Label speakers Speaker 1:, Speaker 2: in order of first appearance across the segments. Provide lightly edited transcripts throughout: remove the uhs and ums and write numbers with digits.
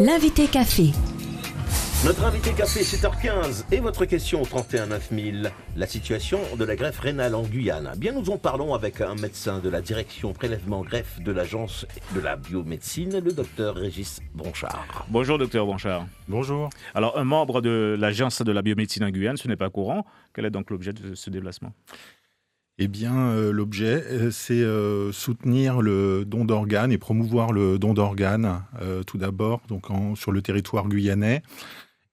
Speaker 1: L'invité café.
Speaker 2: Notre invité café, 7h15, et votre question au 31 9000. La situation de la greffe rénale en Guyane. Bien, nous en parlons avec un médecin de la direction prélèvement greffe de l'agence de la biomédecine, le docteur Régis Bronchard.
Speaker 3: Bonjour docteur Bronchard.
Speaker 4: Bonjour.
Speaker 3: Alors, un membre de l'agence de la biomédecine en Guyane, ce n'est pas courant. Quel est donc l'objet de ce déplacement ?
Speaker 4: Eh bien, l'objet, c'est soutenir le don d'organes et promouvoir le don d'organes, tout d'abord, donc sur le territoire guyanais,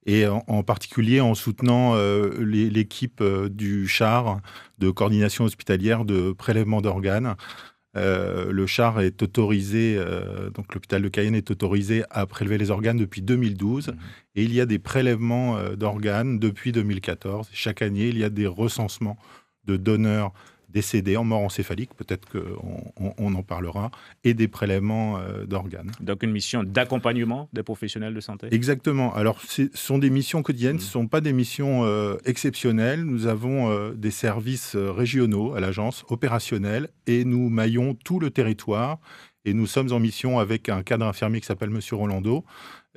Speaker 4: et en particulier en soutenant l'équipe du CHAR, de coordination hospitalière de prélèvement d'organes. Le CHAR est autorisé, donc l'hôpital de Cayenne est autorisé à prélever les organes depuis 2012, et il y a des prélèvements d'organes depuis 2014. Chaque année, il y a des recensements de donneurs décédés en mort encéphalique, peut-être qu'on en parlera, et des prélèvements d'organes.
Speaker 3: Donc une mission d'accompagnement des professionnels de santé ?
Speaker 4: Exactement. Alors, ce sont des missions quotidiennes, ce ne sont pas des missions exceptionnelles. Nous avons des services régionaux à l'agence, opérationnels, et nous maillons tout le territoire. Et nous sommes en mission avec un cadre infirmier qui s'appelle Monsieur Rolando.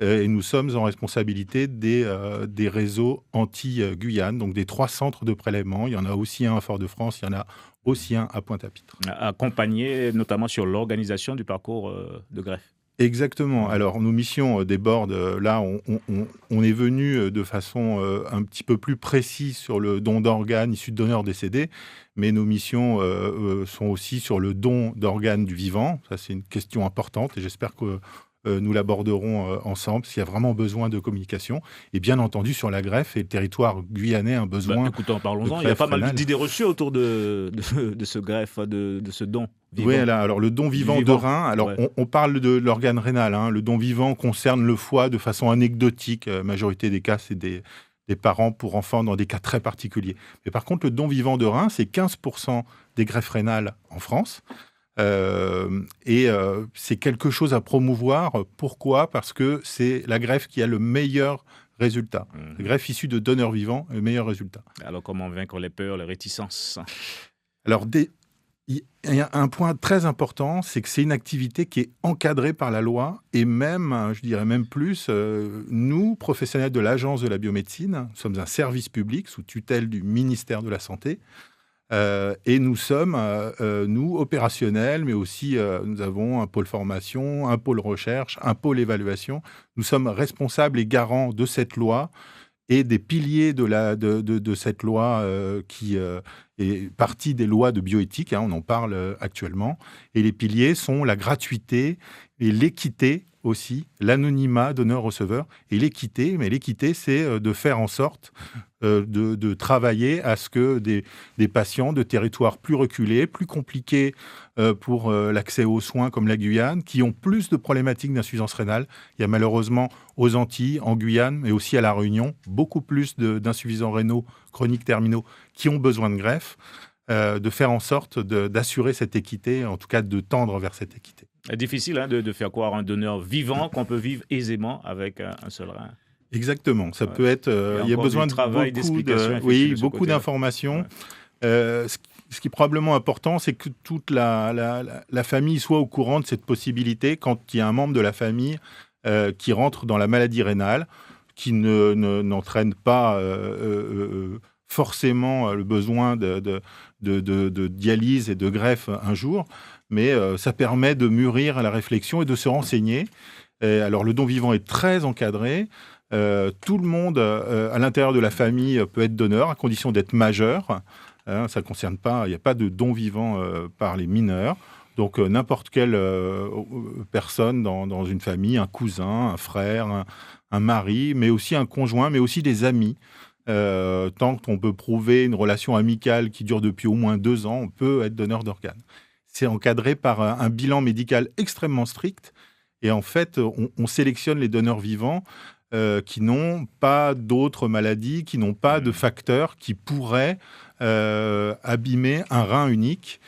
Speaker 4: Et nous sommes en responsabilité des réseaux anti-Guyane, donc des 3 centres de prélèvement. Il y en a aussi un à Fort-de-France, il y en a aussi un à Pointe-à-Pitre.
Speaker 3: Accompagné notamment sur l'organisation du parcours de greffe.
Speaker 4: Exactement. Alors, nos missions débordent. Là, on est venu de façon un petit peu plus précise sur le don d'organes issus de donneurs décédés, mais nos missions sont aussi sur le don d'organes du vivant. Ça, c'est une question importante et j'espère que nous l'aborderons ensemble s'il y a vraiment besoin de communication. Et bien entendu, sur la greffe, et le territoire guyanais a un besoin.
Speaker 3: Écoutons, parlons-en. Il y a pas mal d'idées reçues autour de ce greffe, de ce don vivant.
Speaker 4: Oui, là, alors le don vivant de rein, alors ouais. on parle de l'organe rénal. Le don vivant concerne le foie de façon anecdotique. La majorité des cas, c'est des parents pour enfants dans des cas très particuliers. Mais par contre, le don vivant de rein, c'est 15% des greffes rénales en France. C'est quelque chose à promouvoir. Pourquoi ? Parce que c'est la greffe qui a le meilleur résultat. La greffe issue de donneurs vivants a le meilleur résultat.
Speaker 3: Alors comment vaincre les peurs, les réticences ?
Speaker 4: Alors il y a un point très important, c'est que c'est une activité qui est encadrée par la loi et même, je dirais même plus, nous, professionnels de l'agence de la biomédecine, nous sommes un service public sous tutelle du ministère de la Santé. Et nous sommes, nous, opérationnels, mais aussi nous avons un pôle formation, un pôle recherche, un pôle évaluation. Nous sommes responsables et garants de cette loi et des piliers de cette loi qui est partie des lois de bioéthique, on en parle actuellement. Et les piliers sont la gratuité et l'équité aussi, l'anonymat donneur-receveur et l'équité. Mais l'équité, c'est de faire en sorte de travailler à ce que des patients de territoires plus reculés, plus compliqués pour l'accès aux soins comme la Guyane, qui ont plus de problématiques d'insuffisance rénale. Il y a malheureusement aux Antilles, en Guyane, mais aussi à La Réunion, beaucoup plus d'insuffisants rénaux chroniques terminaux qui ont besoin de greffe, de faire en sorte d'assurer cette équité, en tout cas de tendre vers cette équité.
Speaker 3: C'est difficile de faire croire à un donneur vivant qu'on peut vivre aisément avec un seul rein.
Speaker 4: Exactement, ça peut être. Il y a besoin de beaucoup d'informations. Ouais. Ce qui est probablement important, c'est que toute la famille soit au courant de cette possibilité quand il y a un membre de la famille qui rentre dans la maladie rénale, qui n'entraîne pas forcément le besoin de dialyse et de greffe un jour, mais ça permet de mûrir à la réflexion et de se renseigner. Alors, le don vivant est très encadré. Tout le monde à l'intérieur de la famille peut être donneur, à condition d'être majeur. Ça ne concerne pas, il n'y a pas de don vivant par les mineurs. Donc, n'importe quelle personne dans une famille, un cousin, un frère, un mari, mais aussi un conjoint, mais aussi des amis. Tant qu'on peut prouver une relation amicale qui dure depuis au moins 2 ans, on peut être donneur d'organes. C'est encadré par un bilan médical extrêmement strict. Et en fait, on sélectionne les donneurs vivants qui n'ont pas d'autres maladies, qui n'ont pas de facteurs qui pourraient abîmer un rein unique.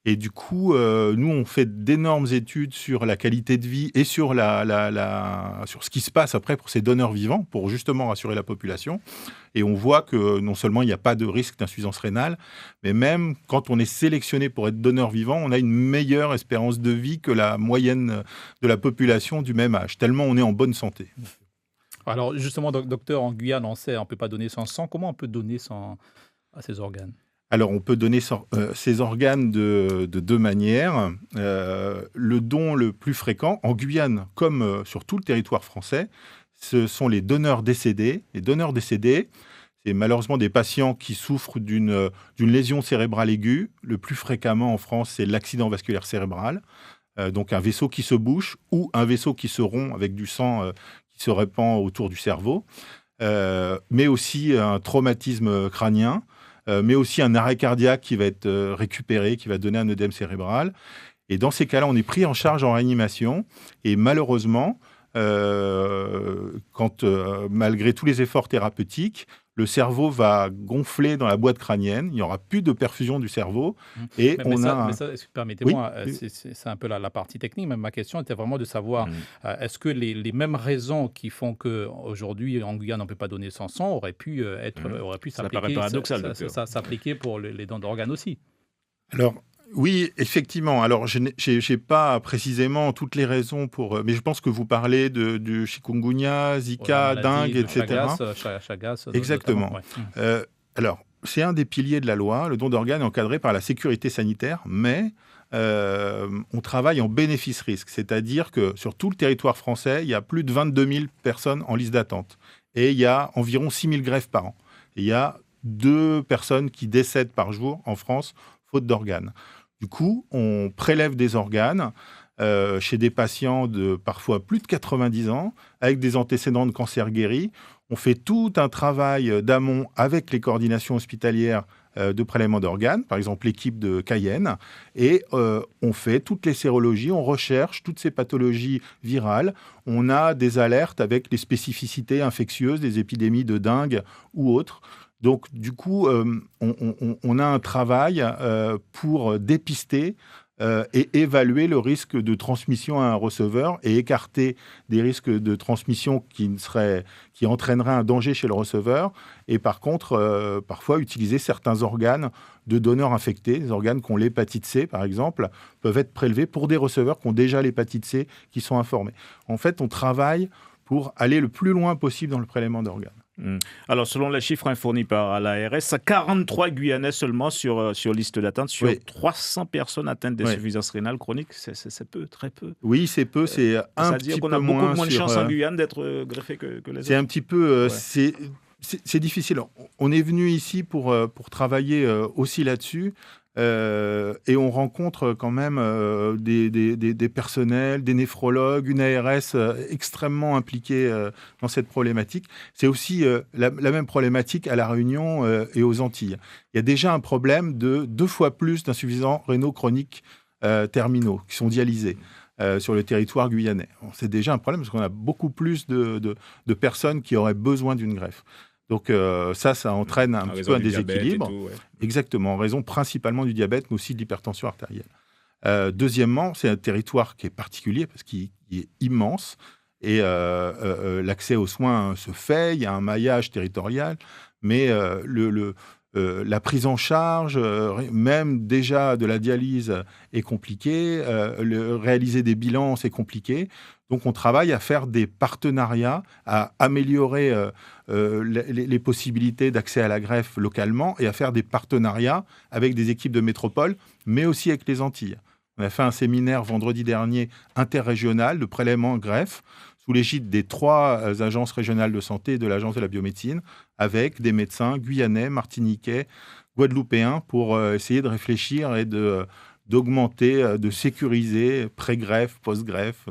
Speaker 4: Et du coup, nous, on fait d'énormes études sur la qualité de vie et sur, sur ce qui se passe après pour ces donneurs vivants, pour justement rassurer la population. Et on voit que non seulement il n'y a pas de risque d'insuffisance rénale, mais même quand on est sélectionné pour être donneur vivant, on a une meilleure espérance de vie que la moyenne de la population du même âge, tellement on est en bonne santé.
Speaker 1: Alors justement, docteur, en Guyane, on sait, on ne peut pas donner son sang. Comment on peut donner à ces organes ?
Speaker 4: Alors, on peut donner ces organes de deux manières. Le don le plus fréquent, en Guyane comme sur tout le territoire français, ce sont les donneurs décédés. Les donneurs décédés, c'est malheureusement des patients qui souffrent d'une lésion cérébrale aiguë. Le plus fréquemment en France, c'est l'accident vasculaire cérébral. Donc un vaisseau qui se bouche ou un vaisseau qui se rompt avec du sang qui se répand autour du cerveau. Mais aussi un traumatisme crânien. Mais aussi un arrêt cardiaque qui va être récupéré, qui va donner un œdème cérébral. Et dans ces cas-là, on est pris en charge en réanimation. Et malheureusement, malgré tous les efforts thérapeutiques, le cerveau va gonfler dans la boîte crânienne. Il n'y aura plus de perfusion du cerveau. Et
Speaker 1: permettez-moi, oui. C'est un peu la partie technique. Mais ma question était vraiment de savoir, est-ce que les mêmes raisons qui font qu'aujourd'hui, en Guyane, on ne peut pas donner son sang auraient pu s'appliquer pour les dons d'organes aussi?
Speaker 4: Alors, oui, effectivement. Alors, je n'ai pas précisément toutes les raisons mais je pense que vous parlez du chikungunya, Zika, dengue, etc.
Speaker 1: Chagas,
Speaker 4: exactement. Ouais. Alors, c'est un des piliers de la loi. Le don d'organes est encadré par la sécurité sanitaire, mais on travaille en bénéfice-risque. C'est-à-dire que sur tout le territoire français, il y a plus de 22 000 personnes en liste d'attente. Et il y a environ 6 000 greffes par an. Et il y a 2 personnes qui décèdent par jour en France, faute d'organes. Du coup, on prélève des organes chez des patients de parfois plus de 90 ans, avec des antécédents de cancer guéris. On fait tout un travail d'amont avec les coordinations hospitalières de prélèvement d'organes, par exemple l'équipe de Cayenne, et on fait toutes les sérologies, on recherche toutes ces pathologies virales. On a des alertes avec les spécificités infectieuses, des épidémies de dengue ou autres. Donc, du coup, on a un travail pour dépister et évaluer le risque de transmission à un receveur et écarter des risques de transmission qui entraîneraient un danger chez le receveur. Et par contre, parfois, utiliser certains organes de donneurs infectés, des organes qui ont l'hépatite C, par exemple, peuvent être prélevés pour des receveurs qui ont déjà l'hépatite C, qui sont informés. En fait, on travaille pour aller le plus loin possible dans le prélèvement d'organes.
Speaker 3: Alors, selon les chiffres fournis par l'ARS, 43 Guyanais seulement sur liste d'attente, sur 300 personnes atteintes d'insuffisance rénale chronique, c'est peu, très peu.
Speaker 4: Oui, c'est peu, c'est un petit peu moins. C'est-à-dire qu'on a beaucoup
Speaker 3: moins de chances en Guyane d'être greffé que les autres.
Speaker 4: C'est un petit peu... C'est difficile. On est venu ici pour travailler aussi là-dessus. Et on rencontre quand même des personnels, des néphrologues, une ARS extrêmement impliquée dans cette problématique. C'est aussi la même problématique à La Réunion et aux Antilles. Il y a déjà un problème de 2 fois plus d'insuffisants rénaux chroniques terminaux qui sont dialysés sur le territoire guyanais. C'est déjà un problème parce qu'on a beaucoup plus de personnes qui auraient besoin d'une greffe. Donc ça entraîne un petit peu un déséquilibre. Exactement, en raison principalement du diabète, mais aussi de l'hypertension artérielle. Deuxièmement, c'est un territoire qui est particulier parce qu'il est immense et l'accès aux soins se fait, il y a un maillage territorial, mais la prise en charge, même déjà de la dialyse, est compliquée. Réaliser des bilans, c'est compliqué. Donc, on travaille à faire des partenariats, à améliorer les possibilités d'accès à la greffe localement et à faire des partenariats avec des équipes de métropole, mais aussi avec les Antilles. On a fait un séminaire vendredi dernier interrégional de prélèvement greffe sous l'égide des 3 agences régionales de santé et de l'Agence de la biomédecine, avec des médecins guyanais, martiniquais, guadeloupéens, pour essayer de réfléchir et d'augmenter, de sécuriser pré-greffe, post-greffe.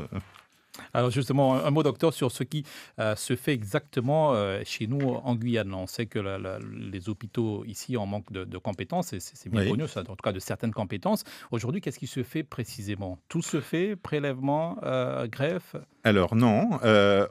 Speaker 1: Alors justement, un mot, docteur, sur ce qui se fait exactement chez nous en Guyane. On sait que les hôpitaux ici en manque de compétences, et c'est bien connu, en tout cas de certaines compétences. Aujourd'hui, qu'est-ce qui se fait précisément? Tout se fait, prélèvement, greffe?
Speaker 4: Alors non,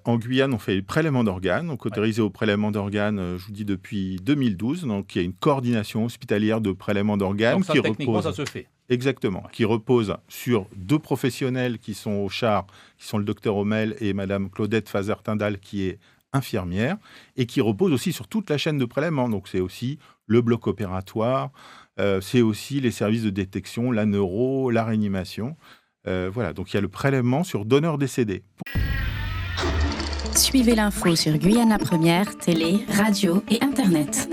Speaker 4: en Guyane, on fait le prélèvement d'organes, donc autorisé au prélèvement d'organes, je vous dis, depuis 2012. Donc il y a une coordination hospitalière de prélèvement d'organes.
Speaker 1: Donc ça, techniquement, ça se fait.
Speaker 4: Exactement, qui repose sur 2 professionnels qui sont au char, qui sont le docteur Hommel et Madame Claudette Fazer-Tindal, qui est infirmière, et qui repose aussi sur toute la chaîne de prélèvement. Donc c'est aussi le bloc opératoire, c'est aussi les services de détection, la neuro, la réanimation. Voilà, donc il y a le prélèvement sur donneur décédé.
Speaker 5: Suivez l'info sur Guyana Première, télé, radio et Internet.